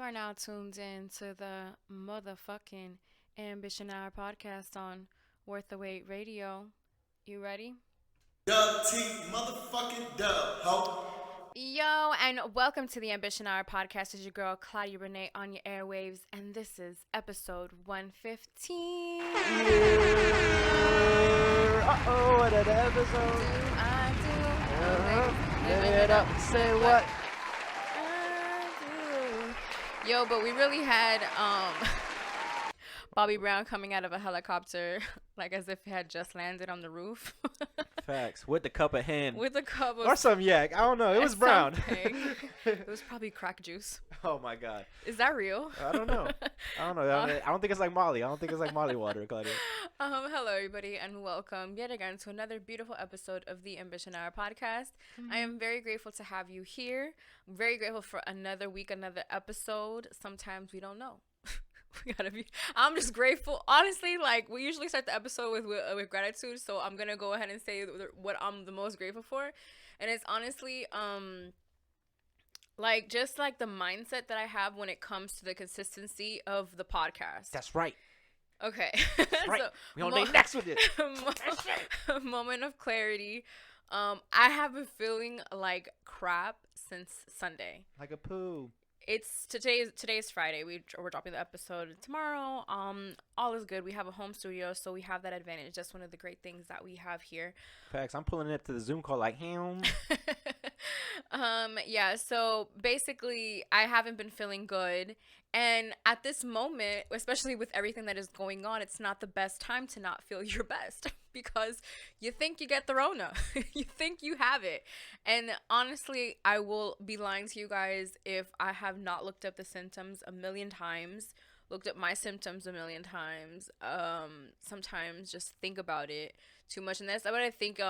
are now tuned in to the motherfucking Ambition Hour podcast on Worth the Wait Radio. You ready? Dub T motherfucking dub, ho. Yo, and welcome to the Ambition Hour podcast. It's your girl, Claudia Renee, on your airwaves, and this is episode 115. Uh-oh, what an episode. Do I do? Live it up, say what? Yo, but we really had Bobby Brown coming out of a helicopter, like as if it had just landed on the roof. Facts. With the cup of hand. With a cup of... Or some yak. I don't know. It was brown. It was probably crack juice. Oh, my God. Is that real? I don't know. I don't think it's like Molly. I don't think it's like Molly water, Claudia. Hello, everybody, and welcome yet again to another beautiful episode of the Ambition Hour podcast. I am very grateful to have you here. I'm very grateful for another week, another episode. Sometimes we don't know. I'm just grateful. Honestly, like, we usually start the episode with gratitude, so I'm gonna go ahead and say what I'm the most grateful for, and it's honestly like just like the mindset that I have when it comes to the consistency of the podcast. That's right. Okay. That's right. So, we on day next with it. Moment of clarity. I have been feeling like crap since Sunday. Like a poo. It's today's Friday. We're dropping the episode tomorrow. All is good. We have a home studio, so we have that advantage. That's one of the great things that we have here. Facts. I'm pulling it to the Zoom call like him. Yeah, so basically I haven't been feeling good, and at this moment, especially with everything that is going on, it's not the best time to not feel your best because you think you get the Rona. You think you have it. And honestly, I will be lying to you guys if I have not looked up the symptoms a million times, looked up my symptoms a million times. Sometimes just think about it too much, and that's what I think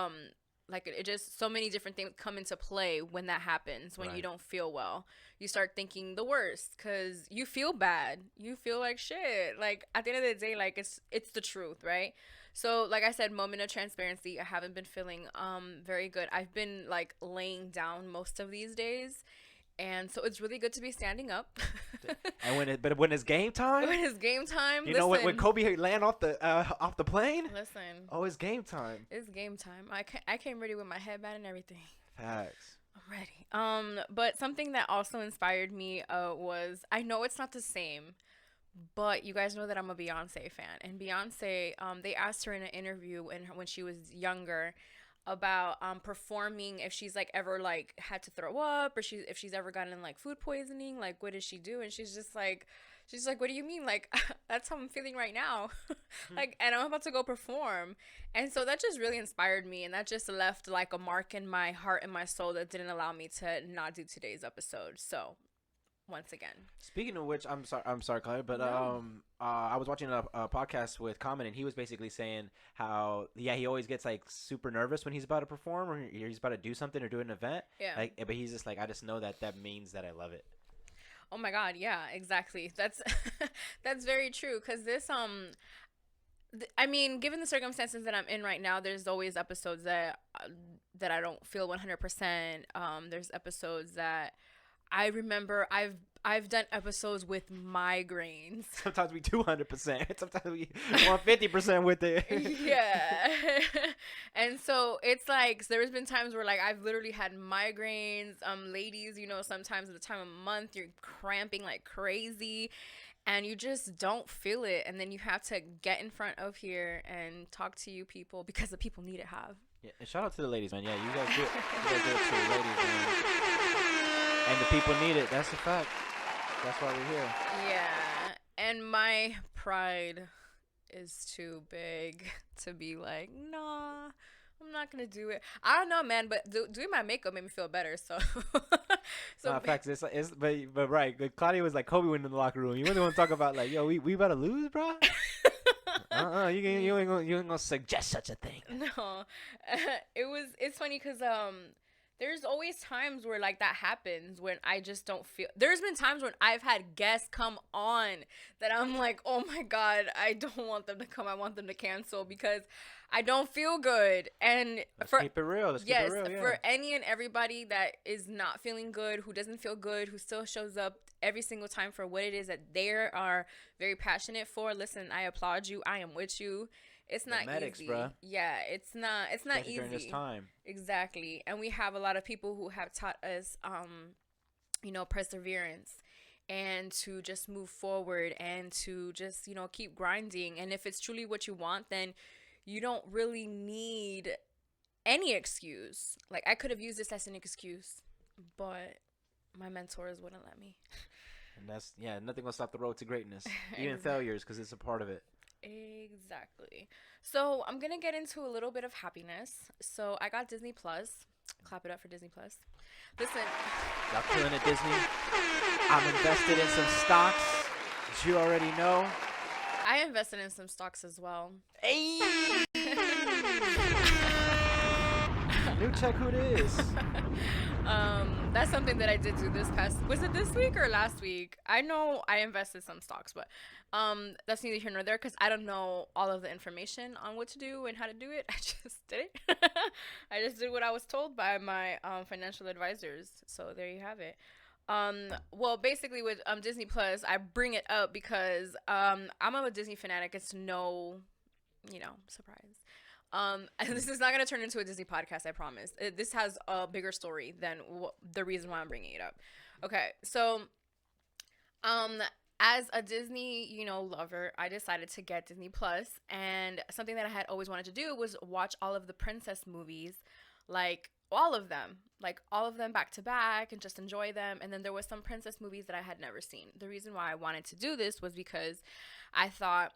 like it just so many different things come into play when that happens, when you don't feel well. You start thinking the worst because you feel bad. You feel like shit. Like at the end of the day, like it's the truth, right? So like I said, moment of transparency, I haven't been feeling very good. I've been like laying down most of these days. And so it's really good to be standing up. And when it's game time, you know when Kobe land off the plane. Listen. Oh, it's game time. It's game time. I came ready with my headband and everything. Facts. I'm ready. But something that also inspired me was, I know it's not the same, but you guys know that I'm a Beyonce fan, and Beyonce, they asked her in an interview when she was younger about performing, if she's like ever like had to throw up, or if she's ever gotten like food poisoning, like what does she do? And she's like what do you mean? Like that's how I'm feeling right now. Like, and I'm about to go perform. And so that just really inspired me, and that just left like a mark in my heart and my soul that didn't allow me to not do today's episode. So once again, speaking of which, I'm sorry, Claire, but no. I was watching a podcast with Common, and he was basically saying how he always gets like super nervous when he's about to perform or he's about to do something or do an event. Yeah. Like, but he's just like, I just know that means that I love it. Oh my God, yeah, exactly. That's that's very true. Cause this I mean, given the circumstances that I'm in right now, there's always episodes that I don't feel 100%. There's episodes that I remember I've done episodes with migraines. Sometimes we 200%. Sometimes we 150% with it. Yeah. And so it's like, there's been times where like I've literally had migraines. Ladies, you know, sometimes at the time of month you're cramping like crazy, and you just don't feel it. And then you have to get in front of here and talk to you people because the people need it. Yeah, and shout out to the ladies, man. Yeah, you guys do it. You guys do it to the ladies, man. And the people need it. That's a fact. That's why we're here. Yeah. And my pride is too big to be like, nah, I'm not going to do it. I don't know, man, but doing my makeup made me feel better. So, facts. But right. Claudia was like, Kobe went in the locker room. You really want to talk about like, yo, we about to lose, bro? You ain't gonna suggest such a thing. No. It's funny because, there's always times where like that happens when I just don't feel. There's been times when I've had guests come on that I'm like, oh my God, I don't want them to come. I want them to cancel because I don't feel good. And Let's keep it real. Let's keep it real. Yeah. For any and everybody that is not feeling good, who doesn't feel good, who still shows up every single time for what it is that they are very passionate for. Listen, I applaud you. I am with you. It's not medics, easy. Bruh. Yeah, it's not Especially easy during this time. Exactly. And we have a lot of people who have taught us perseverance and to just move forward and to just, keep grinding. And if it's truly what you want, then you don't really need any excuse. Like, I could have used this as an excuse, but my mentors wouldn't let me. And that's, nothing will stop the road to greatness. Even failures, because it's a part of it. Exactly. So I'm going to get into a little bit of happiness. So I got Disney Plus. Clap it up for Disney Plus. Listen. Y'all killing it, Disney. I'm invested in some stocks, as you already know. I invested in some stocks as well. Hey! New check who it is. That's something that I did do was it this week or last week? I know I invested some stocks, but that's neither here nor there because I don't know all of the information on what to do and how to do it. I just did it. I just did what I was told by my financial advisors. So there you have it. Well, basically with Disney Plus, I bring it up because I'm a Disney fanatic. It's no, surprise. And this is not going to turn into a Disney podcast, I promise. This has a bigger story than the reason why I'm bringing it up. Okay, so as a Disney, lover, I decided to get Disney Plus, and something that I had always wanted to do was watch all of the princess movies, like all of them back to back and just enjoy them. And then there was some princess movies that I had never seen. The reason why I wanted to do this was because I thought,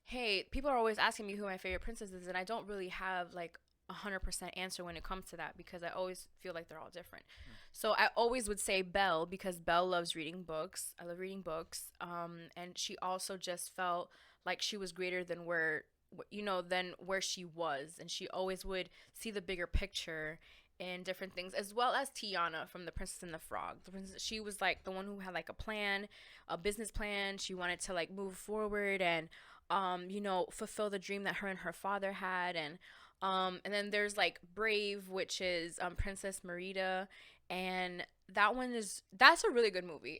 hey, people are always asking me who my favorite princess is, and I don't really have like 100% answer when it comes to that because I always feel like they're all different. So I always would say Belle because Belle loves reading books. I love reading books. And she also just felt like she was greater than where she was, and she always would see the bigger picture and different things, as well as Tiana from The Princess and the Frog. She was like the one who had like a business plan. She wanted to like move forward and fulfill the dream that her and her father had. And then there's like Brave, which is Princess Merida, and that's a really good movie.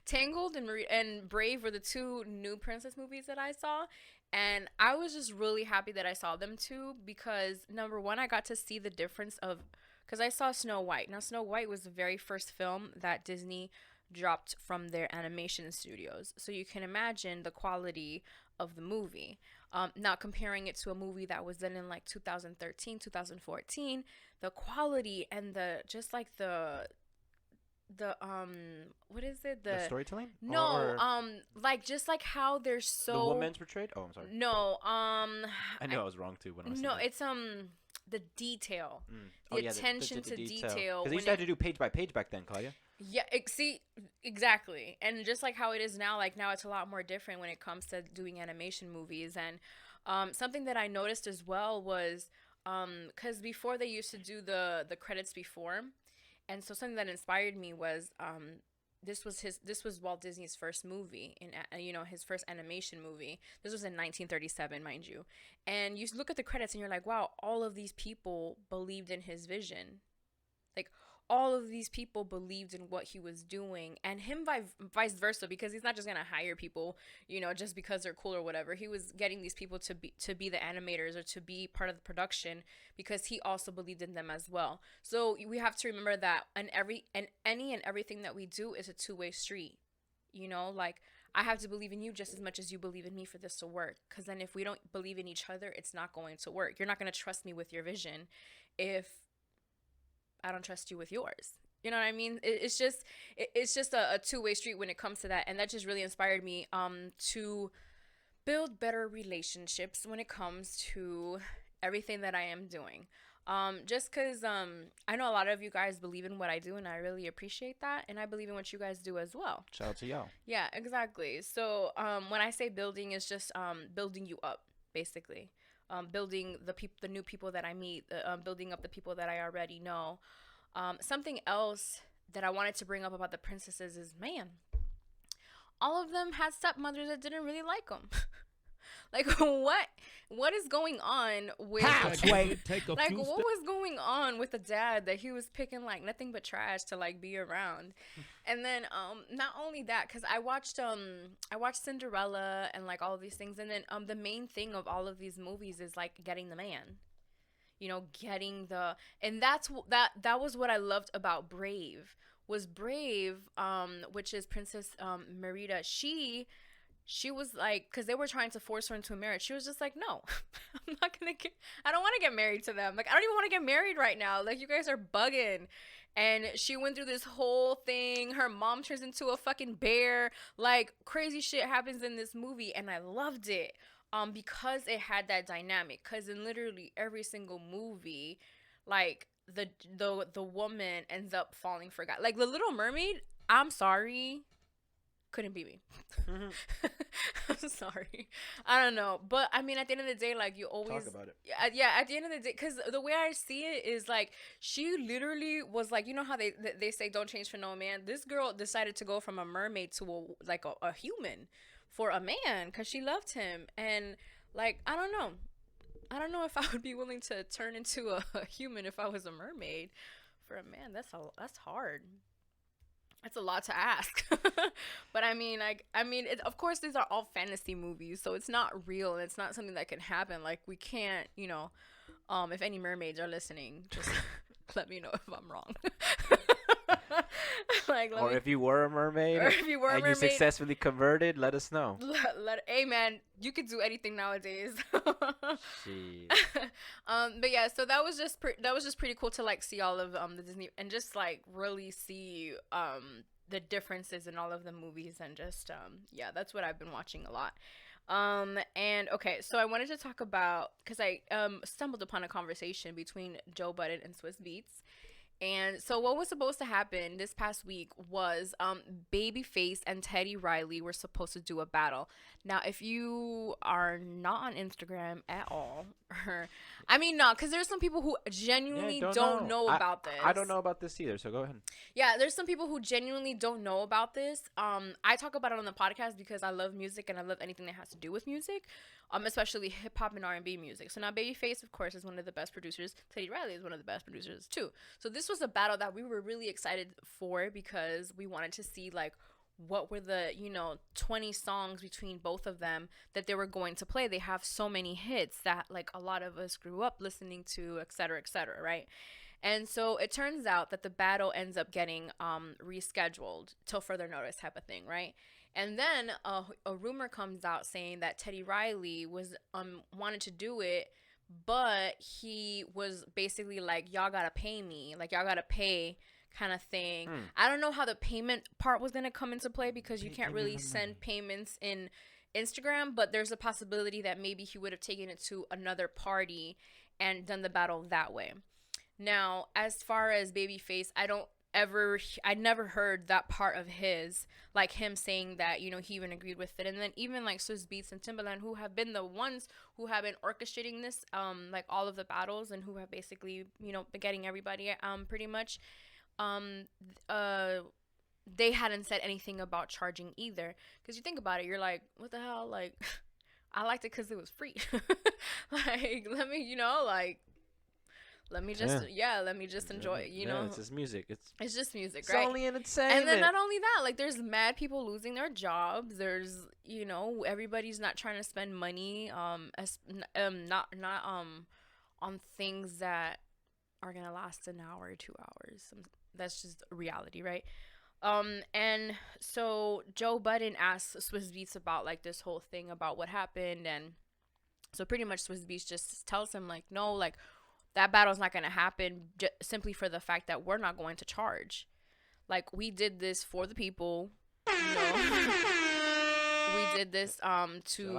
Tangled and Brave were the two new princess movies that I saw, and I was just really happy that I saw them too because number one, I got to see the difference because I saw Snow White. Now, Snow White was the very first film that Disney dropped from their animation studios, so you can imagine the quality of the movie. Not comparing it to a movie that was done in like 2013, 2014, the quality and the what is it? The storytelling? No, like just like how they're so. The woman's portrayed? Oh, I'm sorry. No, I knew I was wrong too when I was. No, it's the detail, the attention to detail. Because they used to have to do page by page back then, Claudia. Yeah, see, exactly. And just like how it is now, like now it's a lot more different when it comes to doing animation movies. And something that I noticed as well was because before they used to do the credits before, and so something that inspired me was this was Walt Disney's first movie, his first animation movie. This was in 1937, mind you. And you look at the credits and you're like, wow, all of these people believed in his vision. Like, all of these people believed in what he was doing, and him vice versa, because he's not just gonna hire people, just because they're cool or whatever. He was getting these people to be the animators or to be part of the production because he also believed in them as well. So we have to remember that any and everything that we do is a two-way street. Like, I have to believe in you just as much as you believe in me for this to work. Because then if we don't believe in each other, it's not going to work. You're not going to trust me with your vision if I don't trust you with yours. You know what I mean? It's just a two-way street when it comes to that. And that just really inspired me to build better relationships when it comes to everything that I am doing. Just because I know a lot of you guys believe in what I do, and I really appreciate that. And I believe in what you guys do as well. Shout out to y'all. Yeah, exactly. So when I say building, it's just building you up, basically. Building the new people that I meet, building up the people that I already know. Something else that I wanted to bring up about the princesses is, man, all of them had stepmothers that didn't really like them. Like what is going on with like what was going on with the dad that he was picking like nothing but trash to like be around? And then not only that, because I watched Cinderella and like all of these things, and then the main thing of all of these movies is like getting the man, you know, getting the, and that was what I loved about Brave, was Brave, which is Princess Merida. She was like, because they were trying to force her into a marriage. She was just like, no, I don't want to get married to them. Like, I don't even want to get married right now. Like, you guys are bugging. And she went through this whole thing. Her mom turns into a fucking bear. Like, crazy shit happens in this movie. And I loved it because it had that dynamic. Because in literally every single movie, like, the woman ends up falling for God. Like, The Little Mermaid, I'm sorry, couldn't be me. I'm sorry. I don't know. But I mean, at the end of the day, like, you always talk about it. Yeah, at the end of the day, because the way I see it is like, she literally was like, you know how they say don't change for no man. This girl decided to go from a mermaid to a human for a man because she loved him. And like, I don't know if I would be willing to turn into a human if I was a mermaid for a man. That's hard. It's a lot to ask. But I mean, of course, these are all fantasy movies, so it's not real, and it's not something that can happen. Like, we can't, you know, if any mermaids are listening, just let me know if I'm wrong. Like, if you were a mermaid, and you successfully converted, let us know. Hey man, you could do anything nowadays. Shit. But yeah, so that was just pretty cool to like see all of the Disney, and just like really see the differences in all of the movies, and just yeah, that's what I've been watching a lot. And okay, so I wanted to talk about, because I stumbled upon a conversation between Joe Budden and Swizz Beatz. And so what was supposed to happen this past week was Babyface and Teddy Riley were supposed to do a battle. Now, if you are not on Instagram at all, I mean, not, because there's some people who genuinely don't know about this. I don't know about this either, so go ahead. Yeah, there's some people who genuinely don't know about this. I talk about it on the podcast because I love music and I love anything that has to do with music, especially hip hop and R&B music. So now Babyface, of course, is one of the best producers. Teddy Riley is one of the best producers too. So this was a battle that we were really excited for because we wanted to see like what were the 20 songs between both of them that they were going to play. They have so many hits that like a lot of us grew up listening to, etc., right? And so it turns out that the battle ends up getting rescheduled till further notice, type of thing, right? And then a rumor comes out saying that Teddy Riley was wanted to do it, but he was basically like, y'all gotta pay me, like y'all gotta pay, kind of thing. I don't know how the payment part was gonna come into play because you can't really send payments in Instagram, but there's a possibility that maybe he would have taken it to another party and done the battle that way. Now, as far as Babyface, I never heard that part of his, like him saying that, he even agreed with it. And then even like Swizz Beatz and Timbaland, who have been the ones who have been orchestrating this, like all of the battles, and who have basically, been getting everybody, pretty much, they hadn't said anything about charging either. Because you think about it, you're like, what the hell? Like, I liked it because it was free. Like, let me, let me just enjoy it, it's just music. It's just music, right? It's only entertainment. And then not only that, like, there's mad people losing their jobs. There's, everybody's not trying to spend money, not on things that are gonna last an hour or 2 hours. That's just reality, right? And so Joe Budden asked Swizz Beatz about like this whole thing about what happened, and so pretty much Swizz Beatz just tells him like, no, like, that battle's not going to happen simply for the fact that we're not going to charge. Like, we did this for the people. We did this to...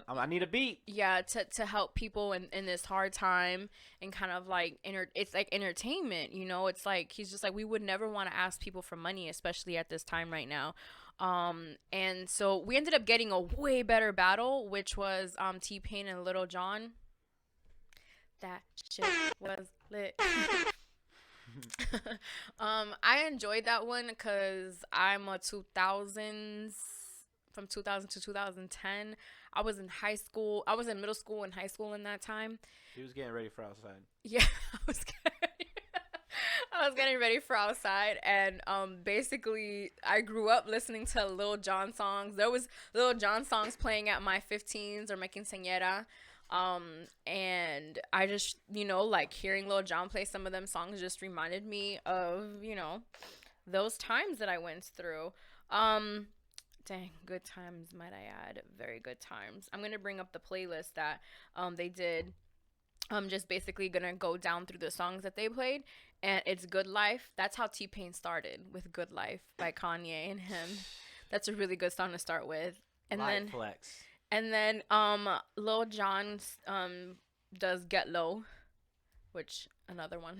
I need a beat. Yeah, to help people in this hard time, and kind of like... it's like entertainment, It's like, he's just like, we would never want to ask people for money, especially at this time right now. And so we ended up getting a way better battle, which was Tpain and Lil Jon. That shit was lit. I enjoyed that one because I'm a 2000s from 2000 to 2010. I was in high school. I was in middle school and high school in that time. He was getting ready for outside. Yeah, I was getting ready for outside, and basically I grew up listening to Lil Jon songs. There was Lil Jon songs playing at my 15s or my quinceañera. And I just, like hearing Lil Jon play some of them songs just reminded me of, those times that I went through. Dang, good times, might I add. Very good times. I'm gonna bring up the playlist that they did. I'm just basically gonna go down through the songs that they played, and it's Good Life. That's how Tpain started, with Good Life by Kanye and him. That's a really good song to start with. And Light flex. And then Lil Jon does Get Low, which another one.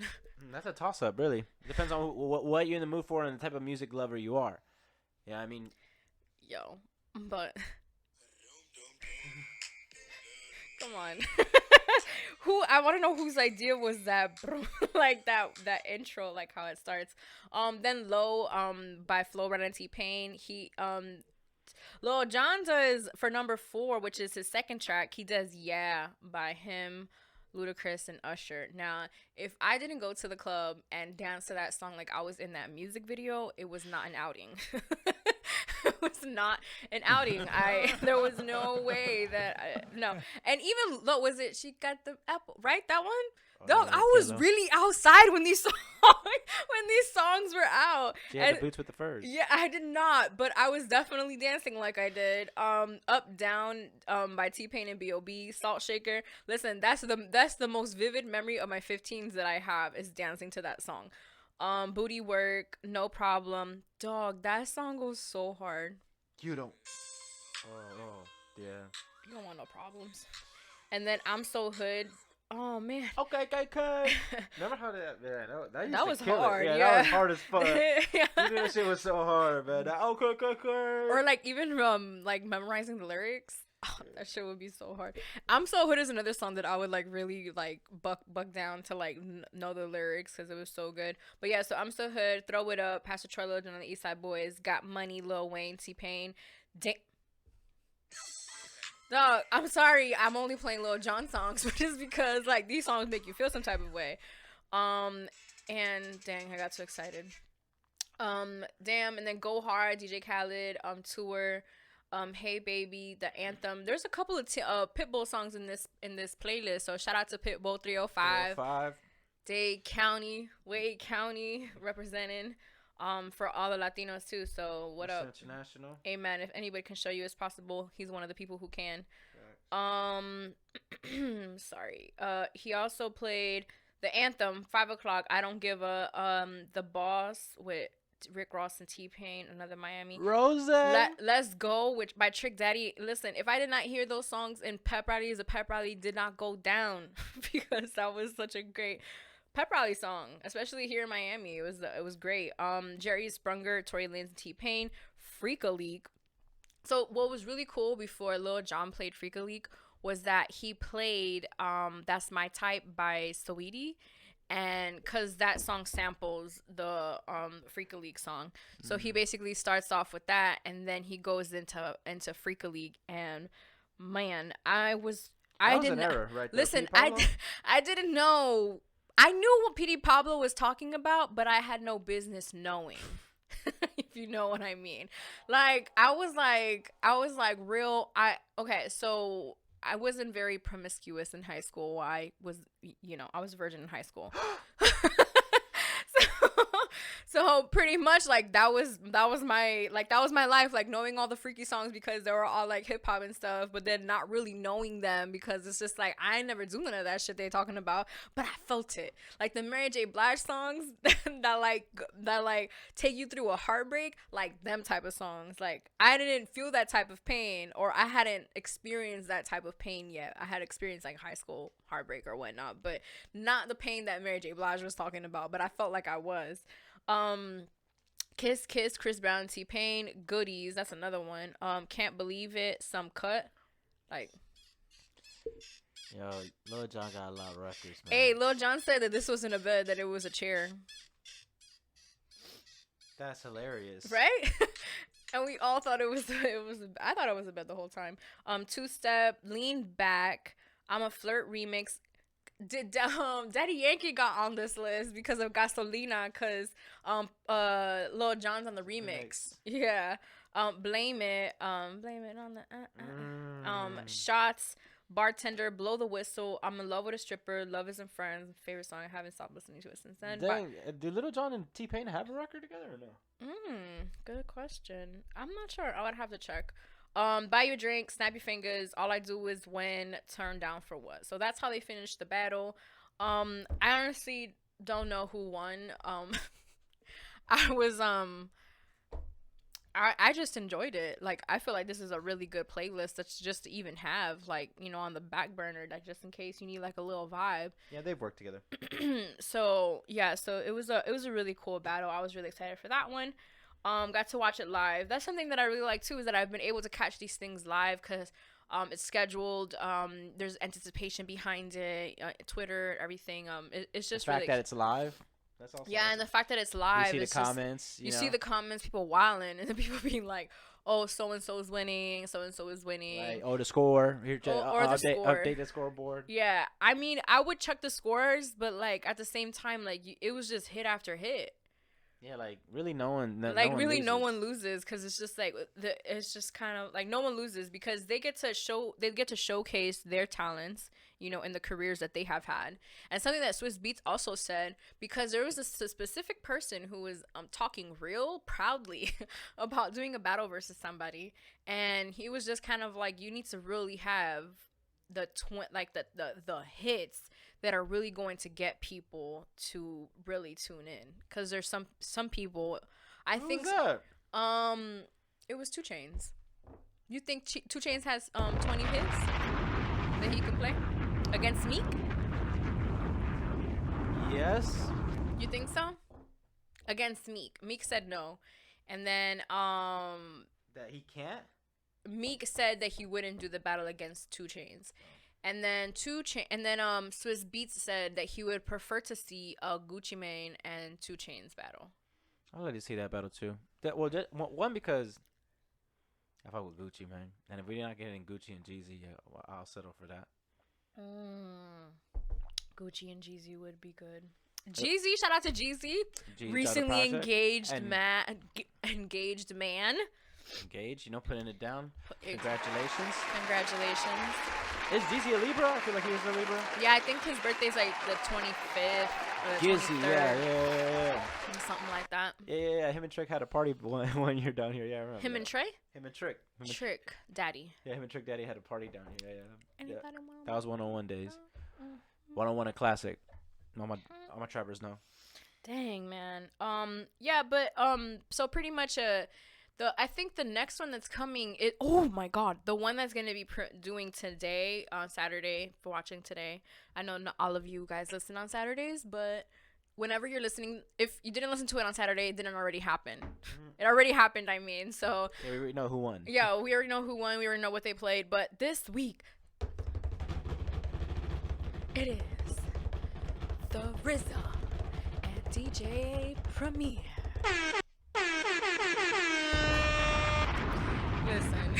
That's a toss up, really. Depends on what you're in the mood for and the type of music lover you are. Yeah, I mean, but come on. I want to know whose idea was that, bro. Like that intro, like how it starts. Then Low by Flo Rida and Tpain. Lil Jon does, for number 4, which is his second track, he does Yeah by him, Ludacris, and Usher. Now, if I didn't go to the club and dance to that song like I was in that music video, it was not an outing. It was not an outing. There was no way that no. And even look, was it She Got the Apple, right? That one? Dog, I was really outside when these songs were out. She had the boots with the furs. Yeah, I did not, but I was definitely dancing like I did. Up Down by Tpain and B.O.B. Salt Shaker. Listen, that's the most vivid memory of my 15s that I have, is dancing to that song. Booty Work, No Problem. Dog, that song goes so hard. You don't. Oh, yeah. You don't want no problems. And then I'm So Hood. Oh man. Okay. Remember how that was hard. Yeah, yeah, that was hard as fuck. Yeah. That shit was so hard, man. Okay. Or like even like memorizing the lyrics. Oh, that shit would be so hard. I'm So Hood is another song that I would like really like buck down to like know the lyrics, because it was so good. But yeah, so I'm So Hood, Throw It Up, Pastor Troy Lil Jon and the East Side Boys, Got Money, Lil Wayne, Tpain. Dog, I'm sorry, I'm only playing Lil Jon songs, but just because like these songs make you feel some type of way. And dang, I got so excited. And then Go Hard, DJ Khaled, Tour, Hey Baby, The Anthem. There's a couple of Pitbull songs in this playlist, so shout out to Pitbull 305. Wade County representing. For all the Latinos too. So what up? International. Amen. If anybody can show you it's possible, he's one of the people who can. Sorry. He also played the anthem 5 o'clock. I Don't Give a The Boss with Rick Ross and Tpain, another Miami. Rose. Let's Go, which by Trick Daddy. Listen, if I did not hear those songs in pep rallies, the pep rally did not go down because that was such a great pep rally song, especially here in Miami. It was great. Jerry Sprunger, Tory Lanez, and Tpain, Freaka League. So what was really cool before Lil Jon played Freaka League was that he played That's My Type by Saweetie, and because that song samples the Freaka League song. So he basically starts off with that, and then he goes into Freaka League, and man, I didn't error right there. Listen, I didn't know. I knew what P.D. Pablo was talking about, but I had no business knowing, if you know what I mean. Like, I was like so I wasn't very promiscuous in high school. I was a virgin in high school. So pretty much like that was my life, like knowing all the freaky songs because they were all like hip hop and stuff, but then not really knowing them because it's just like I never do none of that shit they talking about, but I felt it. Like the Mary J. Blige songs that take you through a heartbreak, like them type of songs. Like I didn't feel that type of pain, or I hadn't experienced that type of pain yet. I had experienced like high school heartbreak or whatnot, but not the pain that Mary J. Blige was talking about, but I felt like I was. Kiss Kiss, Chris Brown, Tpain, Goodies, that's another one. Can't Believe It, Some Cut. Like, yo, Lil Jon got a lot of records, man. Hey, Lil Jon said that this wasn't a bed, that it was a chair. That's hilarious. Right? And we all thought it was I thought it was a bet the whole time. Two Step, Lean Back, I'm a Flirt remix. Did Daddy Yankee got on this list because of Gasolina, cause Lil Jon's on the remix. Yeah. Blame it on the Shots, Bartender, Blow the Whistle, I'm in Love with a Stripper, Love Isn't Friends, favorite song. I haven't stopped listening to it since then. Dang, do Lil Jon and Tpain have a record together or no? Good question. I'm not sure. I would have to check. Buy Your Drink, Snap Your Fingers, All I Do Is Win, Turn Down for What. So that's how they finished the battle. I honestly don't know who won. I was I just enjoyed it. Like, I feel like this is a really good playlist that's just to even have, like, you know, on the back burner, like, just in case you need like a little vibe. Yeah, they've worked together. So yeah, so it was a really cool battle. I was really excited for that one. Got to watch it live. That's something that I really like too, is that I've been able to catch these things live because it's scheduled. There's anticipation behind it. Twitter, everything. It's just the fact really that it's live. That's also yeah, and the fact that it's live. You see the comments. You see the comments, people wilding, and then people being like, "Oh, so and so is winning. So and so is winning." Like, oh, the score. Here, or the score. Update the scoreboard. Yeah, I mean, I would check the scores, but like at the same time, like it was just hit after hit. Yeah, like really no one. No one loses because it's just like it's just kind of like no one loses because they get to showcase their talents, you know, in the careers that they have had. And something that Swizz Beatz also said, because there was a specific person who was talking real proudly about doing a battle versus somebody, and he was just kind of like, you need to really have the hits that are really going to get people to really tune in, because there's some people Who was that? It was 2 Chainz. You think 2 Chainz has 20 hits that he can play against Meek? Yes. You think so? Against Meek said no, and then that he can't. Meek said that he wouldn't do the battle against 2 Chainz. And then Swizz Beatz said that he would prefer to see a Gucci Mane and 2 Chainz battle. I'd like to see that battle too. One, because I fuck with Gucci, man, and if we're not getting Gucci and Jeezy, yeah, I'll settle for that. Gucci and Jeezy would be good. Jeezy, shout out to Jeezy. Recently engaged man. Engaged, you know, putting it down. Congratulations. Is Jeezy a Libra? I feel like he is a Libra. Yeah, I think his birthday's like the 25th or the Jeezy, 23rd. Yeah. Something like that. Yeah. Him and Trick had a party one year down here. Yeah, I remember. Him and Trey? Him and Trick. Trick Daddy. Yeah, him and Trick Daddy had a party down here. Yeah. Anybody That was 101 days. 101 a classic. All my trappers know. Dang, man. Yeah, but so pretty much I think the next one that's coming is, oh my god, the one that's going to be doing today on Saturday, for watching today. I know not all of you guys listen on Saturdays, but whenever you're listening, if you didn't listen to it on Saturday, it didn't already happen. It already happened, I mean, so. Yeah, we already know who won. Yeah, we already know who won. We already know what they played, but this week, it is the RZA and DJ Premier. Listen,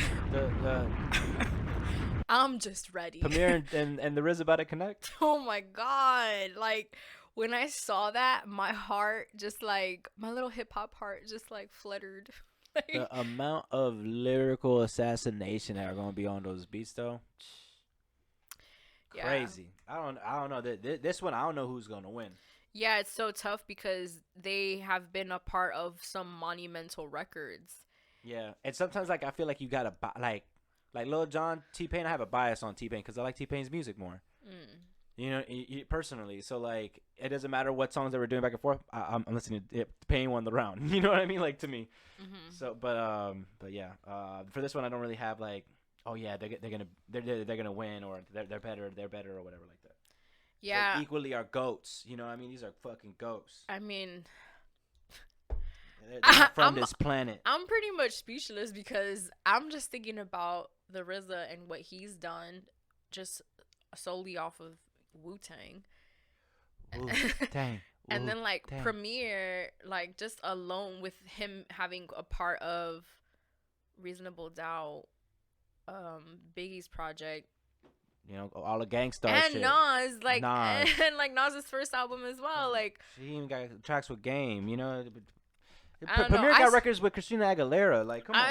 I'm just ready. Premier and the RZA about to connect. Oh my god! Like when I saw that, my heart just like my little hip hop heart just like fluttered. The amount of lyrical assassination that are gonna be on those beats, though, crazy. Yeah. I don't know. This one, I don't know who's gonna win. Yeah, it's so tough because they have been a part of some monumental records. Yeah, and sometimes like I feel like you gotta like Lil Jon, Tpain. I have a bias on Tpain because I like Tpain's music more. You know, personally. So like, it doesn't matter what songs they were doing back and forth. I'm listening to it. Tpain won the round. You know what I mean? Like, to me. So, but yeah. For this one, I don't really have like, oh yeah, they're gonna win, or they're better or whatever like that. Yeah. They equally are goats. You know what I mean? These are fucking goats. I mean, they're not from this planet. I'm pretty much speechless because I'm just thinking about the RZA and what he's done, just solely off of Wu-Tang. Wu-Tang. And then like Premier, like just alone with him having a part of Reasonable Doubt, Biggie's project, You know, all the gangsta and shit. Nas, like, Nas. and like Nas's first album as well. Like, She even got tracks with Game. You know, I don't know. Premier got records with Christina Aguilera. Like, come on.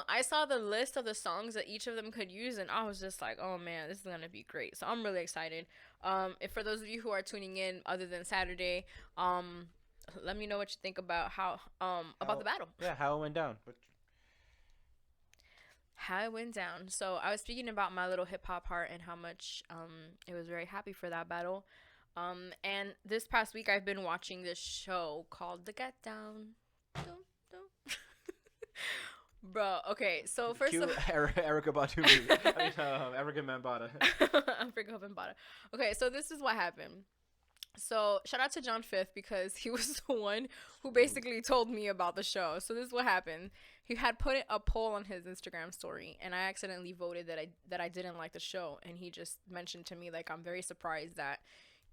I saw the list of the songs that each of them could use, and I was just like, oh man, this is gonna be great. So I'm really excited. If for those of you who are tuning in other than Saturday, let me know what you think about about the battle. Yeah, how it went down. How it went down. So I was speaking about my little hip hop heart and how much it was very happy for that battle. And this past week I've been watching this show called The Get Down. Dum, dum. Bro, okay, so first of Erica Badu. Erica Mambata. Africa Bambaataa. Okay, so this is what happened. So shout out to John Fifth because he was the one who basically told me about the show. So this is what happened. He had put a poll on his Instagram story, and I accidentally voted that I didn't like the show, and he just mentioned to me like, I'm very surprised that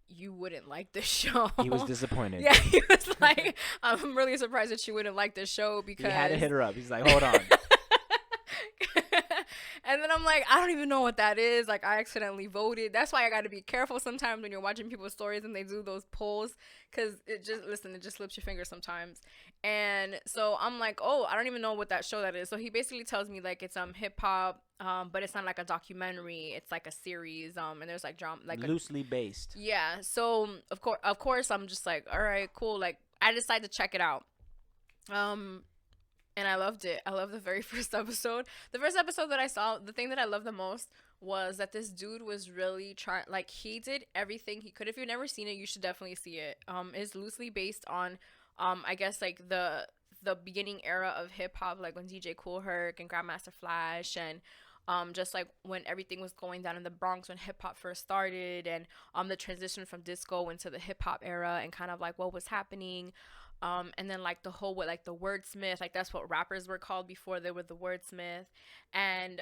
you wouldn't like this show. He was disappointed. Yeah, he was like, I'm really surprised that you wouldn't like this show because he had to hit her up. He's like, hold on. And then I'm like, I don't even know what that is. Like, I accidentally voted. That's why I got to be careful sometimes when you're watching people's stories and they do those polls. Because it just slips your fingers sometimes. And so I'm like, oh, I don't even know what that show that is. So he basically tells me, like, it's hip hop, but it's not like a documentary. It's like a series. And there's like drama, like loosely based. Yeah. So of course, I'm just like, all right, cool. Like, I decided to check it out. And I loved it. I loved the very first episode. The first episode that I saw, the thing that I loved the most was that this dude was really trying, like, he did everything he could. If you've never seen it, you should definitely see it. It's loosely based on, I guess, like, the beginning era of hip-hop, like, when DJ Kool Herc and Grandmaster Flash and just, like, when everything was going down in the Bronx when hip-hop first started and the transition from disco into the hip-hop era and kind of, like, what was happening. And then like the whole like the wordsmith, like that's what rappers were called before they were the wordsmith, and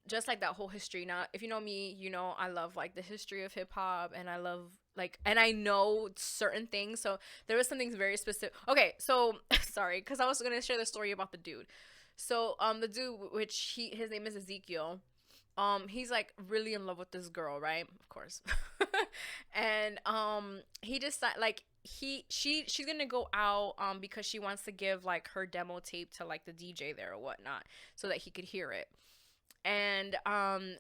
just like that whole history. Now, if you know me, you know I love like the history of hip hop, and I love like, and I know certain things. So there was some things very specific. Okay, so sorry, because I was gonna share the story about the dude. So the dude, which his name is Ezekiel. He's like really in love with this girl, right? Of course. And he just like she's gonna go out because she wants to give like her demo tape to like the DJ there or whatnot so that he could hear it. And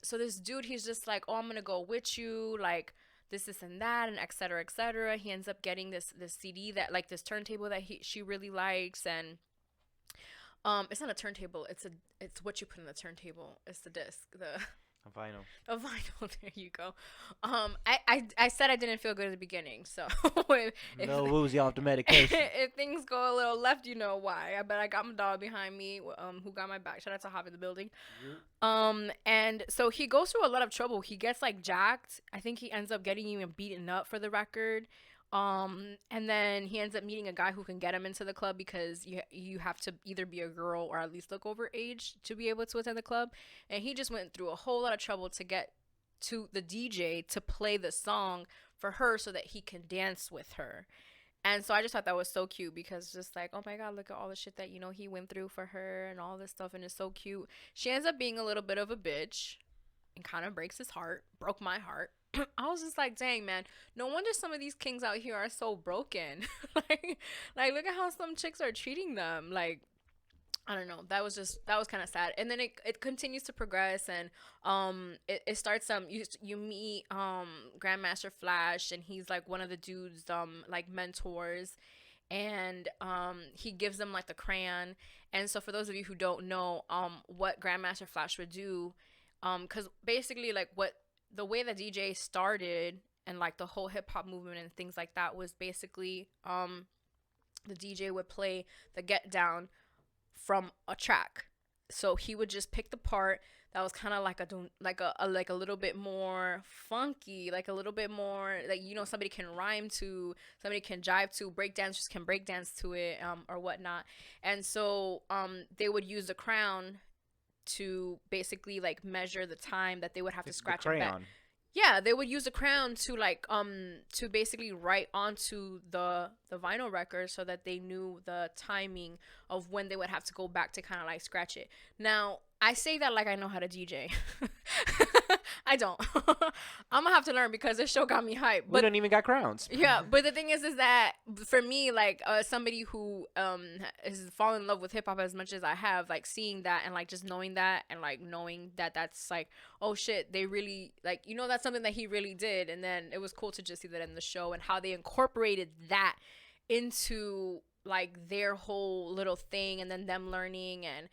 so this dude, he's just like, oh, I'm gonna go with you, like this and that, and et cetera, et cetera. He ends up getting this CD that like this turntable that she really likes, and it's not a turntable, it's what you put in the turntable. It's the disc, A vinyl. A vinyl. There you go. I said I didn't feel good at the beginning, so if No woozy off the medication. if things go a little left, you know why. But I got my dog behind me, who got my back. Shout out to Hop in the building. And so he goes through a lot of trouble. He gets like jacked. I think he ends up getting even beaten up, for the record. And then he ends up meeting a guy who can get him into the club because you have to either be a girl or at least look over age to be able to attend the club. And he just went through a whole lot of trouble to get to the DJ to play the song for her so that he can dance with her. And so I just thought that was so cute because just like, oh my God, look at all the shit that, you know, he went through for her and all this stuff. And it's so cute. She ends up being a little bit of a bitch and kind of breaks his heart, broke my heart. I was just like, dang, man, no wonder some of these kings out here are so broken. like look at how some chicks are treating them. Like, I don't know. That was kind of sad. And then it continues to progress, and it starts you meet Grandmaster Flash, and he's like one of the dude's like mentors, and he gives them like the crayon. And so for those of you who don't know what Grandmaster Flash would do, because basically like the way that DJ started and like the whole hip hop movement and things like that was basically the DJ would play the Get Down from a track. So he would just pick the part that was kind of like a little bit more funky, like a little bit more like, you know, somebody can rhyme to, somebody can jive to, breakdancers can breakdance to it, or whatnot. And so they would use the crown to basically like measure the time that they would have to scratch the crayon. Yeah, they would use a crayon to like to basically write onto the vinyl record so that they knew the timing of when they would have to go back to kind of like scratch it. Now, I say that like I know how to DJ. I don't. I'm gonna have to learn because this show got me hyped. We But don't even got crowns. yeah, but the thing is that for me, like somebody who is fallen in love with hip hop as much as I have, like seeing that and like just knowing that and like knowing that that's like, oh shit, they really like, you know, that's something that he really did. And then it was cool to just see that in the show and how they incorporated that into like their whole little thing, and then them learning. And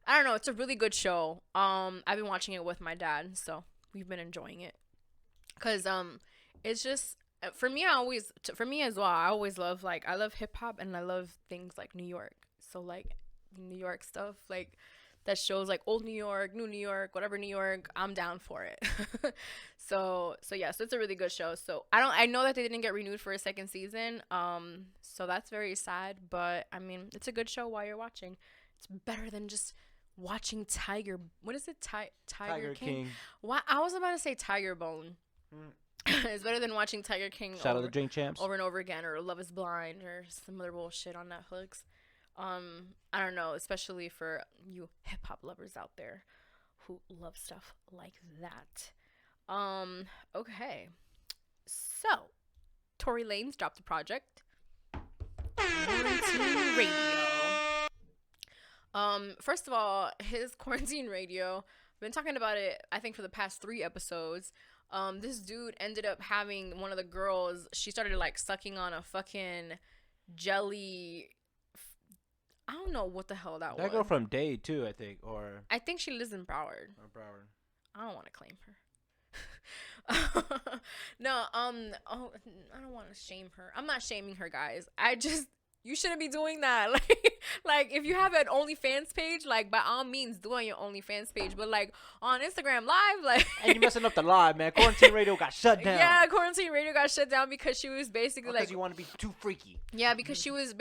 I don't know, it's a really good show. I've been watching it with my dad, so we've been enjoying it because it's just for me. For me as well, I always love, like, I love hip hop and I love things like New York. So like New York stuff, like that shows like old New York, new New York, whatever New York, I'm down for it. So yeah, so it's a really good show. So I know that they didn't get renewed for a second season. So that's very sad, but I mean, it's a good show while you're watching. It's better than just watching Tiger. What is it? Tiger King. Why? I was about to say Tiger Bone. It's better than watching Tiger King Shout out to Drink Champs over and over again, or Love Is Blind, or some other bullshit on Netflix. I don't know, especially for you hip hop lovers out there who love stuff like that. Okay. So, Tory Lanez dropped a project. Quarantine Radio. First of all, his Quarantine Radio, I've been talking about it, I think, for the past 3 episodes. This dude ended up having one of the girls, she started like sucking on a fucking jelly. I don't know what the hell that was. That girl from Day too, I think, or I think she lives in Broward. I don't want to claim her. No, oh, I don't want to shame her. I'm not shaming her, guys. You shouldn't be doing that. Like if you have an OnlyFans page, like by all means do on your OnlyFans page. But like on Instagram Live, like and you messing up the live, man. Quarantine Radio got shut down. Yeah, Quarantine Radio got shut down because she was basically because like, you want to be too freaky. Yeah, because she was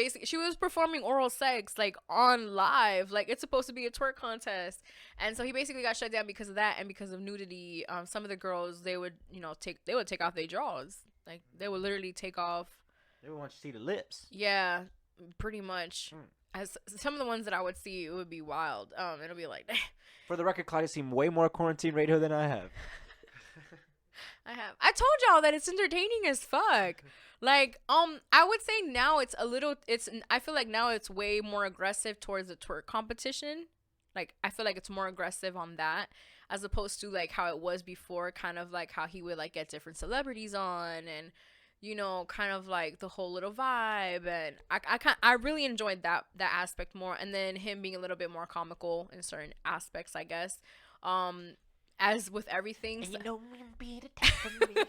performing oral sex like on live. Like it's supposed to be a twerk contest. And so he basically got shut down because of that and because of nudity. Some of the girls, they would take off their drawers. Like they would literally take off. They would want you to see the lips. Yeah, pretty much. As some of the ones that I would see, it would be wild. It'll be like, for the record, Claudia's seen way more Quarantine Radio than I have. I told y'all that it's entertaining as fuck. Like, I would say now I feel like now it's way more aggressive towards the twerk competition. Like, I feel like it's more aggressive on that as opposed to like how it was before, kind of like how he would like get different celebrities on and, you know, kind of like the whole little vibe. And I really enjoyed that aspect more. And then him being a little bit more comical in certain aspects, I guess. As with everything. And you know me be the type of me.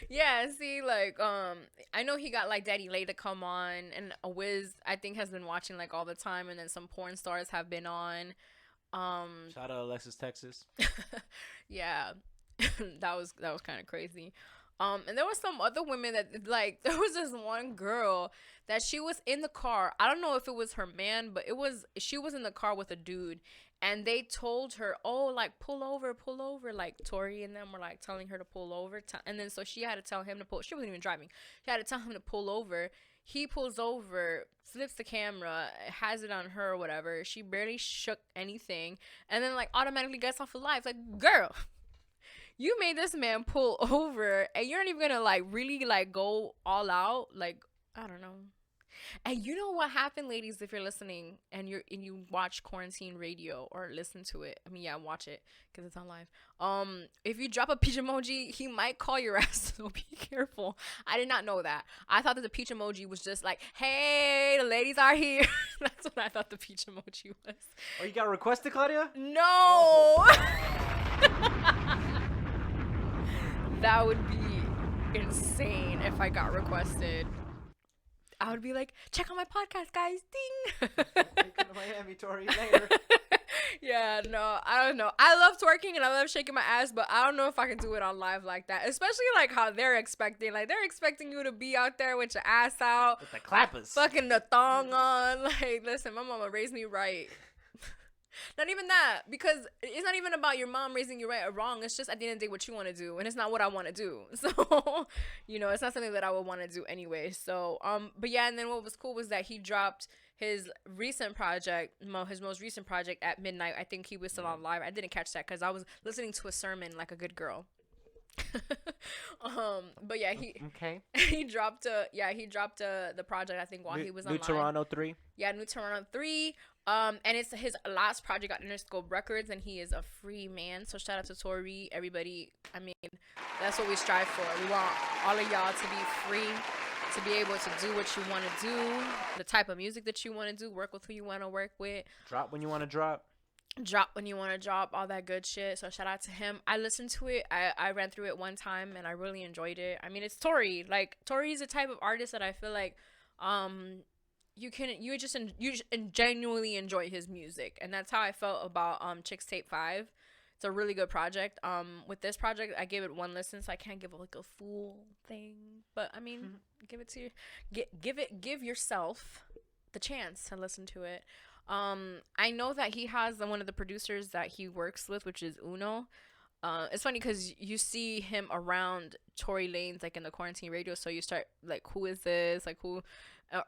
Yeah, see, like, I know he got like Daddy Lay to come on, and Wiz, I think, has been watching like all the time, and then some porn stars have been on. Shout out Alexis Texas. Yeah. that was kind of crazy. And there was some other women that, like, there was this one girl that she was in the car. I don't know if it was her man, but she was in the car with a dude, and they told her, oh, like, pull over. Like, Tory and them were, like, telling her to pull over. And then so she had to tell him to pull. She wasn't even driving. She had to tell him to pull over. He pulls over, flips the camera, has it on her or whatever. She barely shook anything. And then, like, automatically gets off the live. Like, girl, you made this man pull over, and you're not even gonna like really like go all out. Like, I don't know. And you know what happened, ladies, if you're listening and you watch Quarantine Radio or listen to it. I mean, yeah, watch it because it's on live. If you drop a peach emoji, he might call your ass, so be careful. I did not know that. I thought that the peach emoji was just like, hey, the ladies are here. That's what I thought the peach emoji was. Oh, you got requested, Claudia? No. That would be insane if I got requested. I would be like, check out my podcast, guys. Ding. Come to Miami, Tory, later. Yeah, no, I don't know. I love twerking and I love shaking my ass, but I don't know if I can do it on live like that. Especially like how they're expecting. Like, they're expecting you to be out there with your ass out. With the clappers. Fucking the thong on. Like, listen, my mama raised me right. Not even that, because it's not even about your mom raising you right or wrong. It's just at the end of the day what you want to do, and it's not what I want to do. So, it's not something that I would want to do anyway. So, but yeah, and then what was cool was that he dropped his recent project, his most recent project at midnight. I think he was still on live. I didn't catch that because I was listening to a sermon like a good girl. But yeah, he dropped the project, I think, while he was on New live. Toronto 3. Yeah, New Toronto 3. And it's his last project on Interscope Records, and he is a free man. So shout out to Tory, everybody. I mean, that's what we strive for. We want all of y'all to be free, to be able to do what you want to do, the type of music that you want to do, work with who you want to work with. Drop when you want to drop When you want to drop, all that good shit. So shout out to him. I listened to it. I ran through it one time, and I really enjoyed it. I mean, it's Tory. Like, Tory is the type of artist that I feel like you genuinely enjoy his music, and that's how I felt about Chicks Tape 5. It's a really good project. With this project, I gave it one listen, so I can't give it like a full thing, but I mean, give yourself the chance to listen to it. I know that he has one of the producers that he works with, which is Uno. It's funny because you see him around Tory Lanez, like in the quarantine radio, so you start like, who is this, like who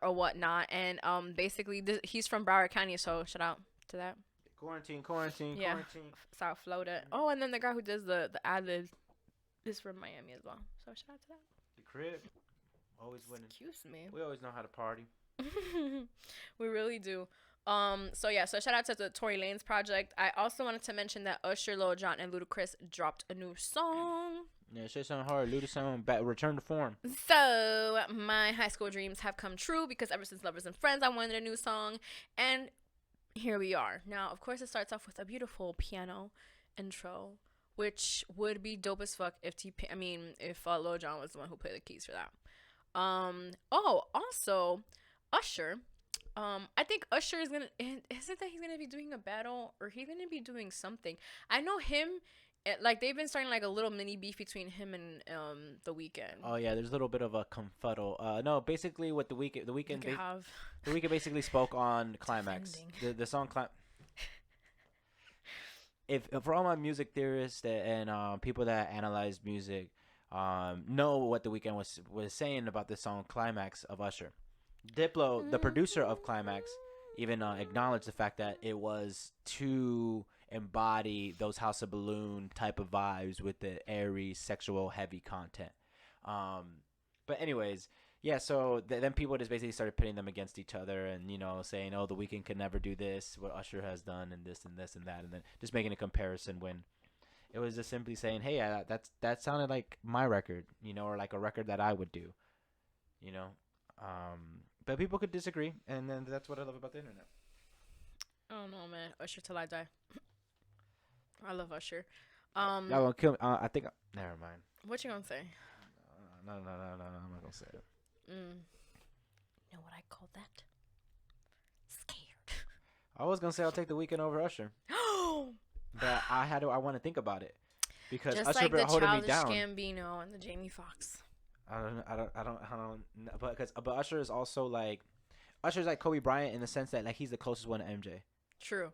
or whatnot, and basically he's from Broward County, so shout out to that. Quarantine. South Florida. Oh, and then the guy who does the ad-lib is from Miami as well, so shout out to that. The crib always winning. Excuse me. We always know how to party. We really do. So shout out to the Tory Lanez project. I also wanted to mention that Usher, Lil Jon, and Ludacris dropped a new song. Yeah, shit sound hard. Luda sound back. Return to form. So my high school dreams have come true, because ever since Lovers and Friends, I wanted a new song, and here we are. Now, of course, it starts off with a beautiful piano intro, which would be dope as fuck if Lil Jon was the one who played the keys for that. Also, Usher. I think Usher is it that he's gonna be doing a battle, or he's gonna be doing something? I know him, like they've been starting like a little mini beef between him and The Weeknd. Oh yeah, there's a little bit of a confuddle. No, basically what the Weeknd basically spoke on Climax. The song If for all my music theorists and people that analyze music, know what The Weeknd was saying about the song Climax of Usher. Diplo, the producer of Climax, even acknowledged the fact that it was to embody those House of Balloon type of vibes with the airy, sexual, heavy content. But anyways, yeah, so then people just basically started pitting them against each other and, saying, oh, The Weeknd could never do this, what Usher has done, and this and this and that, and then just making a comparison when it was just simply saying, hey, that sounded like my record, or like a record that I would do, But people could disagree, and then that's what I love about the internet. Oh no, man, Usher till I die. I love Usher. Y'all gonna kill me. I think. Never mind. What you gonna say? No. I'm not gonna say it. You know what I call that? Scared. I was gonna say I'll take The Weeknd over Usher. But I want to think about it because just Usher like been the holding me Childish down. Gambino and the Jamie Foxx. I don't. But Usher is also like, Usher's like Kobe Bryant in the sense that like he's the closest one to MJ. True.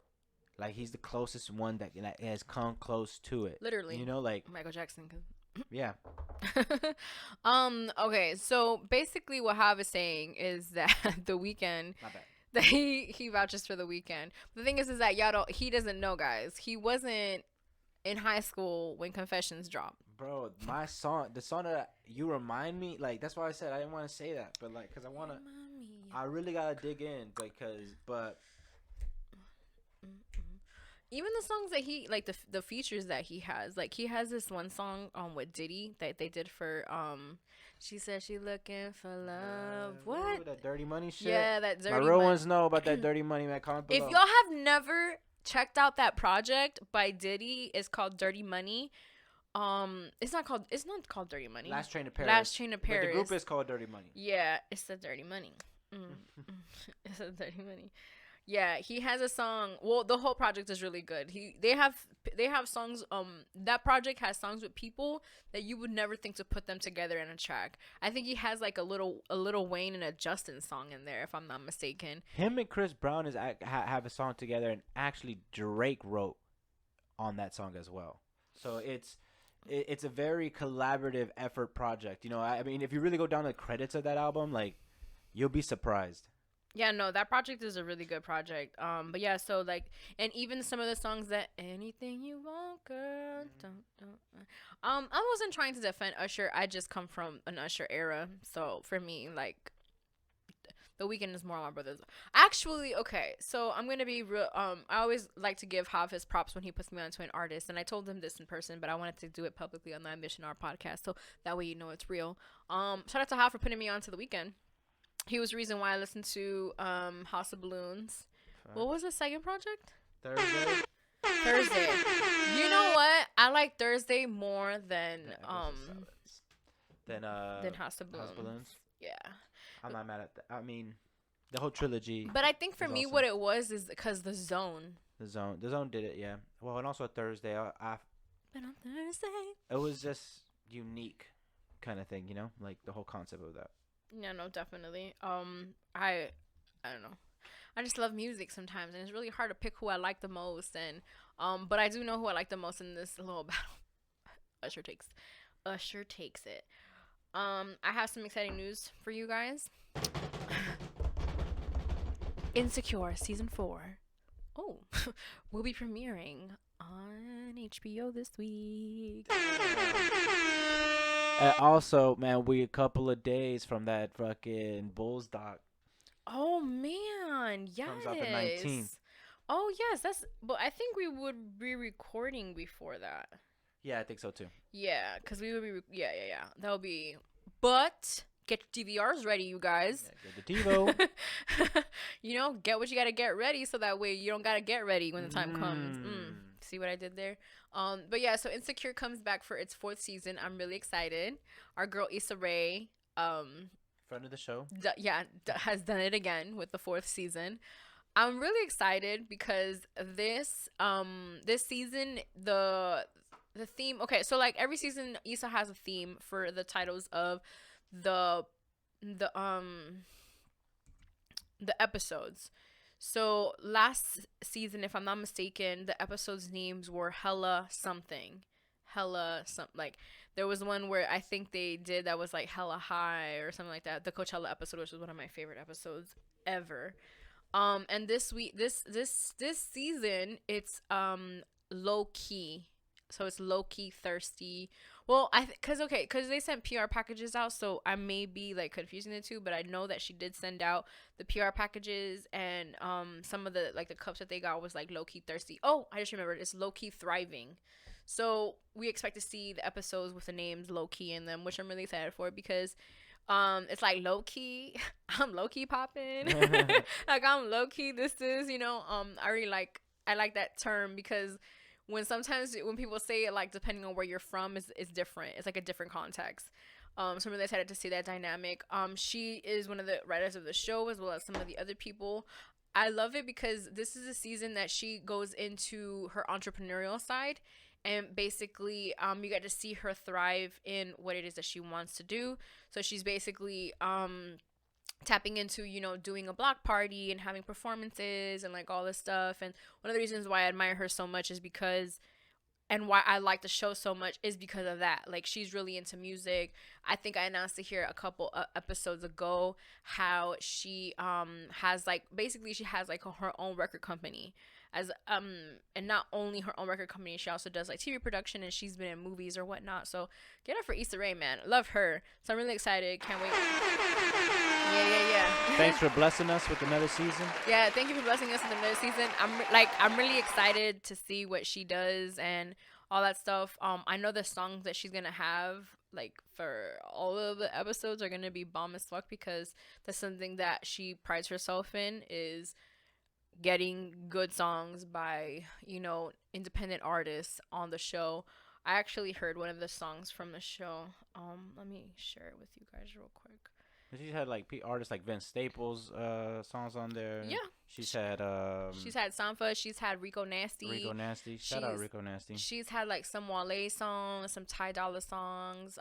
Like he's the closest one that has come close to it. Literally. Like Michael Jackson. Yeah. Okay, so basically what Hav is saying is that The Weeknd, Not bad. that he vouches for The Weeknd. The thing is that he doesn't know, guys. He wasn't in high school when Confessions dropped. Bro, the song that you remind me, like that's why I said I didn't want to say that, but like because I really gotta dig in but even the songs that he like the features that he has, like he has this one song with Diddy that they did for she said she looking for love. What? That Dirty Money shit. Yeah, that Dirty My real ones know about that Dirty Money, man. Comment below. If y'all have never checked out that project by Diddy, it's called Dirty Money. It's not called Dirty Money. Last Train to Paris. But the group is called Dirty Money. Yeah, it's the Dirty Money. It's the Dirty Money. Yeah, he has a song. Well, the whole project is really good. They have songs. That project has songs with people that you would never think to put them together in a track. I think he has like a little Wayne and a Justin song in there, if I'm not mistaken. Him and Chris Brown have a song together, and actually Drake wrote on that song as well. So it's a very collaborative effort project. You know, I mean, if you really go down the credits of that album, like, you'll be surprised. Yeah, no, that project is a really good project. But yeah, so like, and even some of the songs that anything you want, girl, don't. I wasn't trying to defend Usher. I just come from an Usher era, so for me, like, The Weeknd is more on my brother's. Actually, okay, so I'm gonna be real. I always like to give Hav his props when he puts me onto an artist, and I told him this in person, but I wanted to do it publicly on the Ambition R podcast, so that way you know it's real. Shout out to Hav for putting me onto The Weeknd. He was the reason why I listened to House of Balloons. What was the second project? Thursday. You know what? I like Thursday more than House of Balloons. Yeah. I'm not mad at that. I mean, the whole trilogy. But I think for me, awesome. what it was is because the Zone. The Zone did it, yeah. Well, and also Thursday. But on Thursday. It was just unique, kind of thing, you know, like the whole concept of that. Yeah, no, definitely. I don't know. I just love music sometimes, and it's really hard to pick who I like the most. And but I do know who I like the most in this little battle. Usher takes it. I have some exciting news for you guys. Insecure season 4. Oh, will be premiering on HBO this week. Also, man, we a couple of days from that fucking Bulls doc. Oh man, yes. Comes out the 19th. Oh yes, but I think we would be recording before that. Yeah, I think so too. Yeah, because we would be. Yeah. That'll be. But get your DVRs ready, you guys. Yeah, get the TiVo. You know, get what you gotta get ready, so that way you don't gotta get ready when the time comes. See what I did there? But yeah, so Insecure comes back for its 4th season. I'm really excited. Our girl Issa Rae, friend of the show. Has done it again with the 4th season. I'm really excited because this season the theme. Okay, so like every season, Issa has a theme for the titles of the episodes. So last season, if I'm not mistaken, the episodes' names were Hella something. Like there was one where I think they did that was like Hella High or something like that. The Coachella episode, which was one of my favorite episodes ever. And this season it's low key. So it's low key thirsty. Well, cause they sent PR packages out, so I may be like confusing the two, but I know that she did send out the PR packages, and some of the like the cups that they got was like low key thirsty. Oh, I just remembered, it's low key thriving. So we expect to see the episodes with the names low key in them, which I'm really excited for because it's like low key. I'm low key popping. Like I'm low key. This is I like that term because sometimes when people say it, like depending on where you're from, it's different. It's like a different context. So I'm really excited to see that dynamic. She is one of the writers of the show as well as some of the other people. I love it because this is a season that she goes into her entrepreneurial side, and basically you get to see her thrive in what it is that she wants to do. So she's basically tapping into, doing a block party and having performances and like all this stuff. And one of the reasons why I admire her so much is because, and why I like the show so much is because of that. Like she's really into music. I think I announced it here a couple episodes ago how she has like basically she has like her own record company as and not only her own record company, she also does like TV production and she's been in movies or whatnot. So get up for Issa Rae, man. Love her. So I'm really excited. Can't wait. Yeah. Thanks for blessing us with another season. Yeah, thank you for blessing us with another season. I'm really excited to see what she does and all that stuff. I know the songs that she's gonna have like for all of the episodes are gonna be bomb as fuck because that's something that she prides herself in, is getting good songs by independent artists on the show. I actually heard one of the songs from the show. Let me share it with you guys real quick. She's had like artists like Vince Staples songs on there. Yeah. She's had Sanfa. She's had Rico Nasty. Rico Nasty. Shout out Rico Nasty. She's had like some Wale songs, some Ty Dolla songs.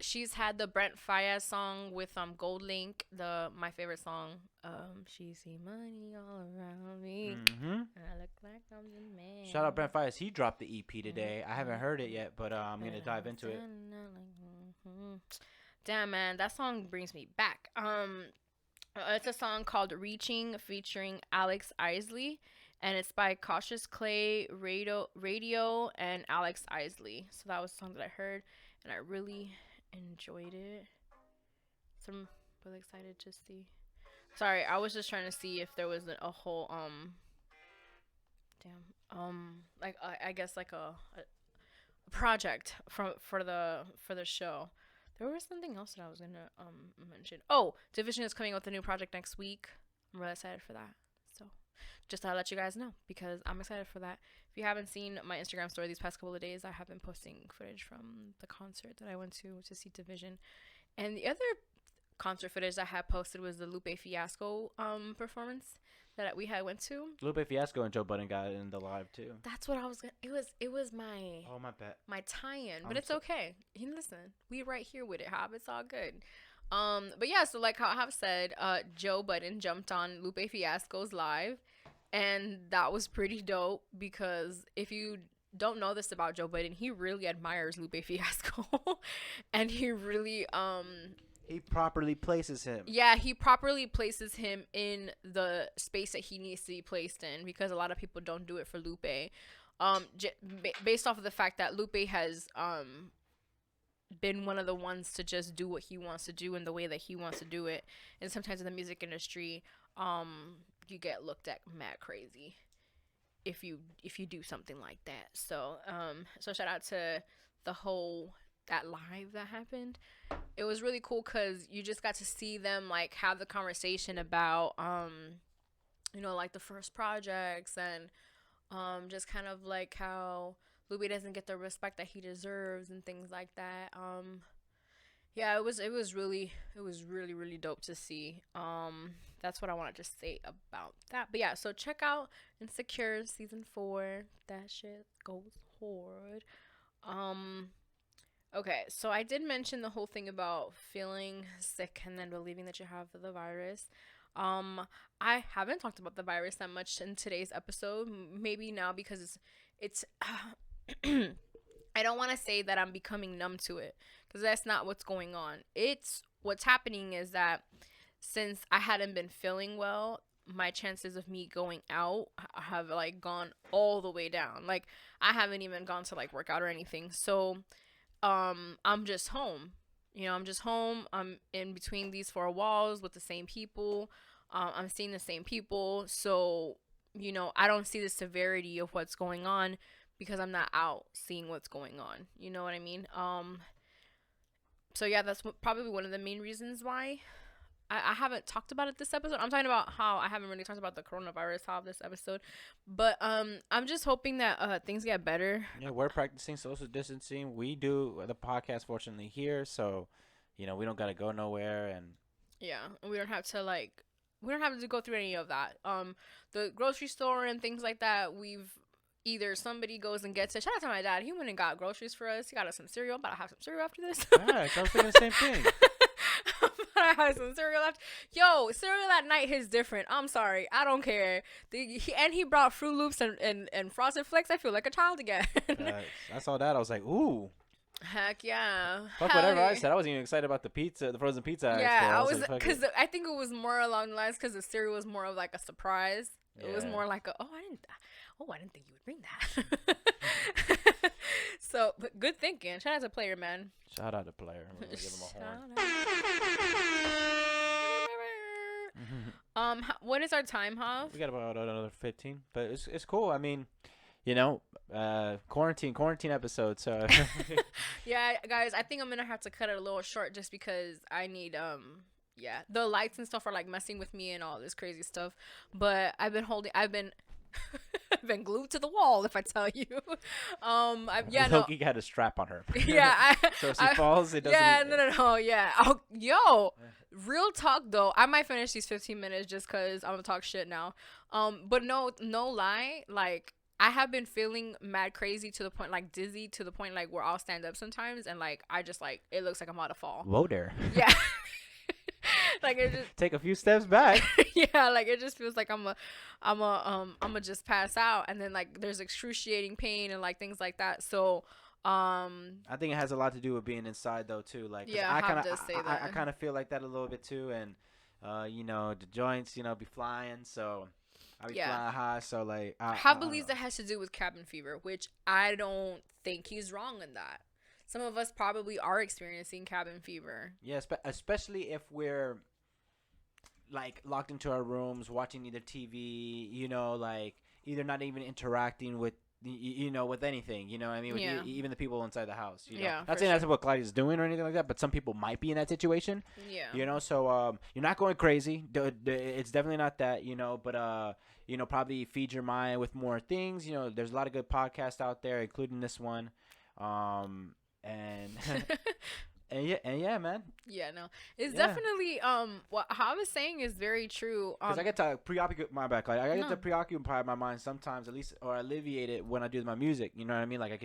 She's had the Brent Faiyaz song with Gold Link, my favorite song. She see money all around me. Mm-hmm. I look like I'm the man. Shout out Brent Faiyaz. He dropped the EP today. I haven't heard it yet, but I'm gonna dive into it. Damn, man, that song brings me back. It's a song called Reaching featuring Alex Isley, and it's by Cautious Clay, Radio, and Alex Isley. So that was a song that I heard, and I really enjoyed it. So I'm really excited to see. Sorry, I was just trying to see if there was a whole like I guess like a project for the show. There was something else that I was gonna mention. Oh, Division is coming with a new project next week. I'm really excited for that. So just to let you guys know, because I'm excited for that. If you haven't seen my Instagram story these past couple of days, I have been posting footage from the concert that I went to see Division. And the other concert footage I had posted was the Lupe Fiasco performance that we had went to. Lupe Fiasco and Joe Budden got in the live too. That's what I was gonna. It was my. Oh, my bad. My tie-in, but it's okay. You listen, we right here with it, Hob. It's all good. But yeah, so like how I have said, Joe Budden jumped on Lupe Fiasco's live, and that was pretty dope, because if you don't know this about Joe Budden, he really admires Lupe Fiasco, and he really he properly places him. Yeah, he properly places him in the space that he needs to be placed in, because a lot of people don't do it for Lupe. Based off of the fact that Lupe has been one of the ones to just do what he wants to do in the way that he wants to do it, and sometimes in the music industry, you get looked at mad crazy if you do something like that. So shout out to that live that happened. It was really cool because you just got to see them like have the conversation about like the first projects, and just kind of like how Lupe doesn't get the respect that he deserves and things like that. Yeah, it was really really dope to see. That's what I wanted to say about that. But yeah, so check out Insecure season 4. That shit goes hard. Okay, so I did mention the whole thing about feeling sick and then believing that you have the virus. I haven't talked about the virus that much in today's episode. Maybe now because it's I don't want to say that I'm becoming numb to it, because that's not what's going on. What's happening is that since I hadn't been feeling well, my chances of me going out have like gone all the way down. Like I haven't even gone to like work out or anything. So I'm just home. I'm just home. I'm in between these 4 walls with the same people. I'm seeing the same people. So, I don't see the severity of what's going on because I'm not out seeing what's going on. You know what I mean? So yeah, that's probably one of the main reasons why I haven't talked about it this episode. I'm talking about how I haven't really talked about the coronavirus how this episode, but I'm just hoping that things get better. Yeah, we're practicing social distancing. We do the podcast fortunately here, so we don't gotta go nowhere, and yeah, we don't have to go through any of that. The grocery store and things like that, either somebody goes and gets it. Shout out to my dad. He went and got groceries for us. He got us some cereal. I'm about to have some cereal after this. Alright, I was thinking the same thing. I have some cereal left. Yo, cereal at night hits different. I'm sorry. I don't care. He brought Fruit Loops and Frosted Flakes. I feel like a child again. I saw that. I was like, ooh. Heck yeah. Fuck whatever I said. I wasn't even excited about the frozen pizza. Yeah, I was, because I think it was more along the lines because the cereal was more of like a surprise. Yeah. It was more like I didn't think you would bring that. So, but good thinking. Shout out to Player, man. Shout out to Player. I'm gonna give him a horn. What is our time, Hav? We got about another 15, but it's cool. I mean, quarantine episode. So yeah, guys, I think I'm gonna have to cut it a little short just because I need the lights and stuff are like messing with me and all this crazy stuff. But I've been been glued to the wall, if I tell you. Yeah, no. Loki had a strap on her. Yeah, So if she falls, it doesn't. Yeah, no, yeah. Oh, yo, real talk though. I might finish these 15 minutes just cause I'm gonna talk shit now. But no lie, like I have been feeling mad crazy to the point, like dizzy to the point, like where I'll stand up sometimes and like I just like it looks like I'm about to fall. Whoa there. Yeah. Like it just Take a few steps back. yeah, like it just feels like I'm a just pass out, and then like there's excruciating pain and like things like that. So I think it has a lot to do with being inside though too. Like yeah, I kind does of say that. I kind of feel like that a little bit too, and you know the joints be flying, so I be flying high. So like I believes that has to do with cabin fever, which I don't think he's wrong in that. Some of us probably are experiencing cabin fever. Yeah, especially if we're like locked into our rooms watching either TV, like either not even interacting with with anything, what I mean, with even the people inside the house, Yeah, not saying that's what Claudia's doing or anything like that, but some people might be in that situation. Yeah. So you're not going crazy. It's definitely not that, but probably feed your mind with more things. There's a lot of good podcasts out there, including this one. And And yeah, man. Yeah, no, it's definitely what how I was saying is very true. Because I get to preoccupy my back. Like I get to preoccupy my mind sometimes, at least, or alleviate it when I do my music. You know what I mean? Like I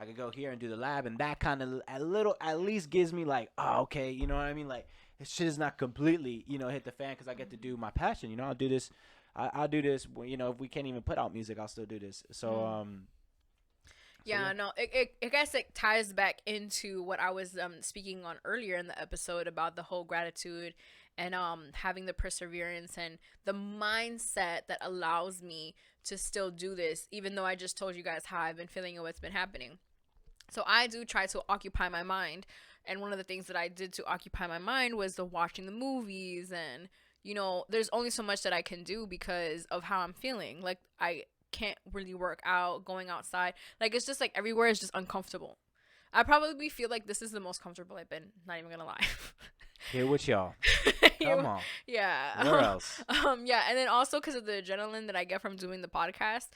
could go here and do the lab, and that kind of at least gives me like, oh, okay. You know what I mean? Like this shit is not completely hit the fan because I get to do my passion. I'll do this. I'll do this. If we can't even put out music, I'll still do this. So Yeah, no, I guess it ties back into what I was speaking on earlier in the episode about the whole gratitude and having the perseverance and the mindset that allows me to still do this, even though I just told you guys how I've been feeling and what's been happening. So I do try to occupy my mind, and one of the things that I did to occupy my mind was the watching the movies, and there's only so much that I can do because of how I'm feeling. Like I can't really work out, going outside, like it's just like everywhere is just uncomfortable. I probably feel like this is the most comfortable I've been, not even gonna lie. Here with y'all. Come on. Yeah. Where else? Yeah, and then also because of the adrenaline that I get from doing the podcast,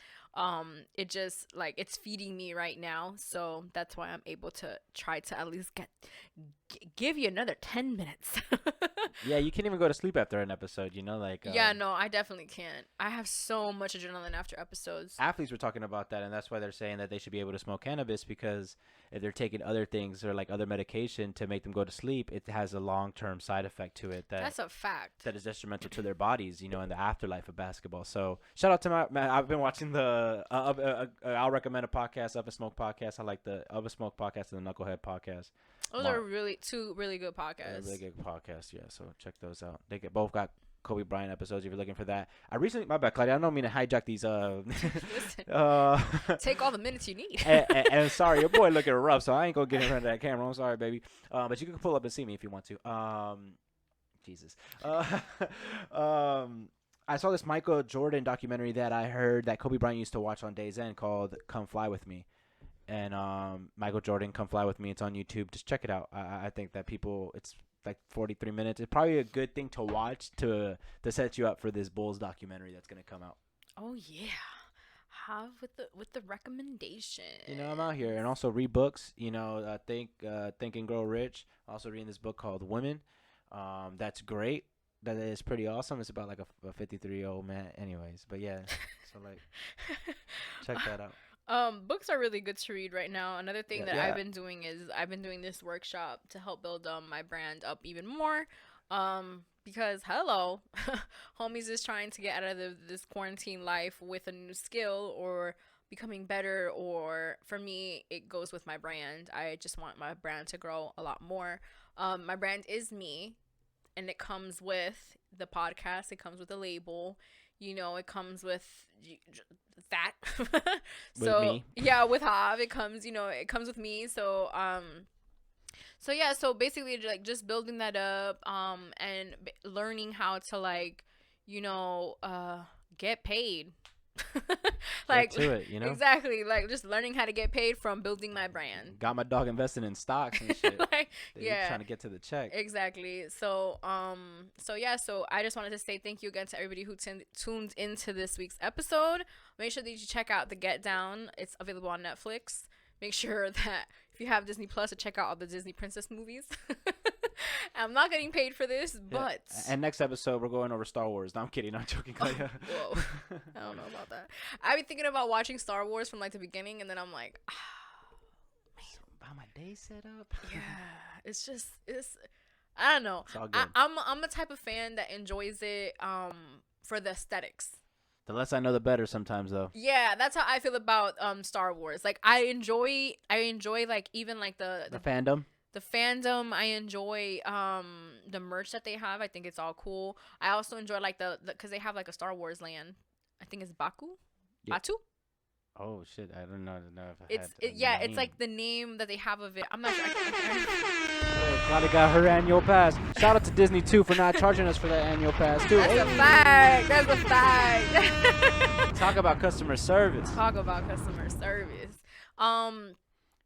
it just like it's feeding me right now, so that's why I'm able to try to at least give you another 10 minutes. Yeah, you can't even go to sleep after an episode, like yeah, no, I definitely can't. I have so much adrenaline after episodes. Athletes were talking about that, and that's why they're saying that they should be able to smoke cannabis, because if they're taking other things or like other medication to make them go to sleep, it has a long-term side effect to it that's a fact that is detrimental to their bodies, in the afterlife of basketball. So shout out to my man. I've been watching the I'll recommend a podcast, Up and Smoke podcast. I like the Up and Smoke podcast and the Knucklehead podcast. Those are two really good podcasts. Really good podcasts, yeah. So check those out. They both got Kobe Bryant episodes if you're looking for that. My bad, Claudia. I don't mean to hijack these. Listen, take all the minutes you need. and sorry, your boy looking rough, so I ain't gonna get in front of that camera. I'm sorry, baby. But you can pull up and see me if you want to. Jesus. I saw this Michael Jordan documentary that I heard that Kobe Bryant used to watch on Days End called "Come Fly with Me." And Michael Jordan, Come Fly With Me. It's on YouTube. Just check it out. I think that it's like 43 minutes. It's probably a good thing to watch to set you up for this Bulls documentary that's gonna come out. Oh yeah, have with the recommendation. I'm out here, and also read books. Think and Grow Rich. Also reading this book called Women. That's great. That is pretty awesome. It's about like a 53-year-old man. Anyways, but yeah. So like, check that out. Books are really good to read right now. Another thing that I've been doing is I've been doing this workshop to help build my brand up even more. Because hello, homies is trying to get out of this quarantine life with a new skill or becoming better, or for me, it goes with my brand. I just want my brand to grow a lot more. My brand is me, and it comes with the podcast. It comes with a label. It comes with that. So me. Yeah, with Hav, it comes. It comes with me. So so basically, like just building that up, and learning how to get paid. Like to it, you know. Exactly. Like just learning how to get paid from building my brand. Got my dog investing in stocks and shit. Like, Dude, yeah. trying to get to the check. Exactly. So so I just wanted to say thank you again to everybody who tuned into this week's episode. Make sure that you check out The Get Down. It's available on Netflix. Make sure that if you have Disney Plus to check out all the Disney princess movies. I'm not getting paid for this, but and next episode we're going over Star Wars. No, I'm kidding. I'm joking. Whoa. I don't know about that. I've been thinking about watching Star Wars from like the beginning, and then I'm like, how my day set up. Yeah, it's I don't know. It's all good. I'm a type of fan that enjoys it for the aesthetics. The less I know, the better. Sometimes though. Yeah, that's how I feel about Star Wars. Like I enjoy like even like the fandom. The fandom. I enjoy the merch that they have. I think it's all cool. I also enjoy like the because they have like a Star Wars land. I think it's Baku. Yeah. Batu. Oh shit! I don't know if it's like the name that they have of it. I'm not sure. Claudia got her annual pass. Shout out to Disney too for not charging us for that annual pass too. That's a fact. That's a fact. Talk about customer service. Talk about customer service.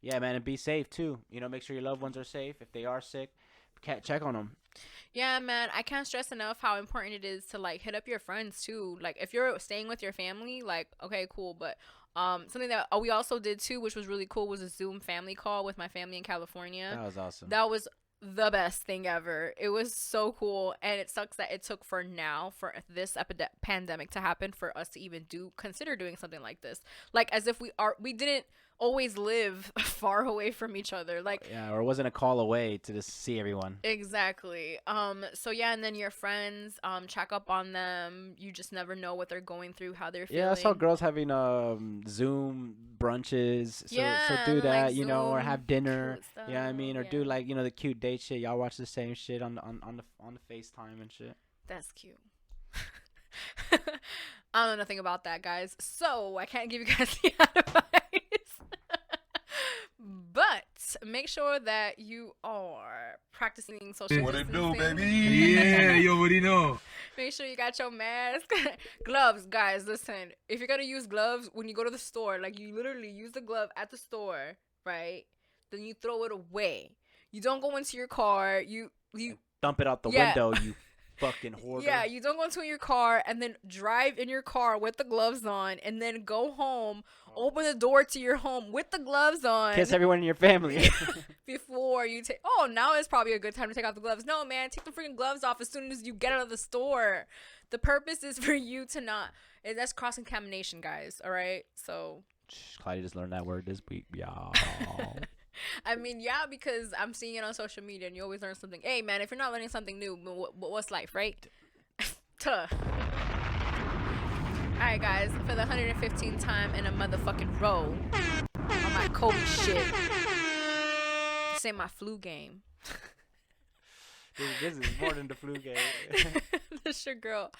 Yeah, man, and be safe too. You know, make sure your loved ones are safe. If they are sick, check on them. Yeah, man, I can't stress enough how important it is to like hit up your friends too. Like if you're staying with your family, like okay, cool, but something that we also did too, which was really cool, was a Zoom family call with my family in California. That was awesome. That was the best thing ever. It was so cool, and it sucks that it took for this pandemic to happen for us to even consider doing something like this. Like as if we didn't always live far away from each other, like yeah, or it wasn't a call away to just see everyone. Exactly. So yeah, and then your friends, check up on them. You just never know what they're going through, how they're feeling. Yeah, I saw girls having Zoom brunches. So do that, like you know, or have dinner. Yeah, you know what I mean, or do like, you know, the cute date shit. Y'all watch the same shit on the FaceTime and shit. That's cute. I don't know nothing about that, guys. So I can't give you guys the advice. But make sure that you are practicing social What it do, distancing. baby? Yeah, you already know. Make sure you got your mask. Gloves, guys, listen. If you're going to use gloves when you go to the store, like you literally use the glove at the store, right? Then you throw it away. You don't go into your car. You dump it out the window, you fucking hoarder. Yeah, you don't go into your car and then drive in your car with the gloves on and then go home, open the door to your home with the gloves on. Kiss everyone in your family. Before you take... Oh, now is probably a good time to take off the gloves. No, man, take the freaking gloves off as soon as you get out of the store. The purpose is for you to not... That's cross-contamination, guys, all right? So... Clyde just learned that word this week, y'all. I mean, yeah, because I'm seeing it on social media and you always learn something. Hey, man, if you're not learning something new, what's life, right? Tuh. Alright, guys, for the 115th time in a motherfucking row on my Kobe shit. This ain't my flu game. This is more than the flu game. This your girl.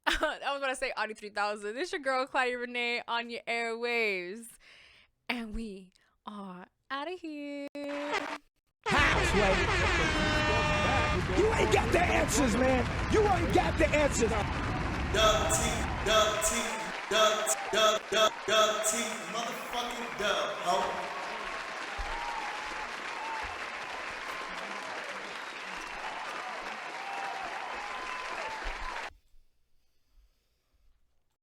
I was going to say Audi 3000. This your girl, Claudia Renee, on your airwaves. And we are out of here. You ain't got the answers, man. You ain't got the answers. Dub T, motherfucking dub.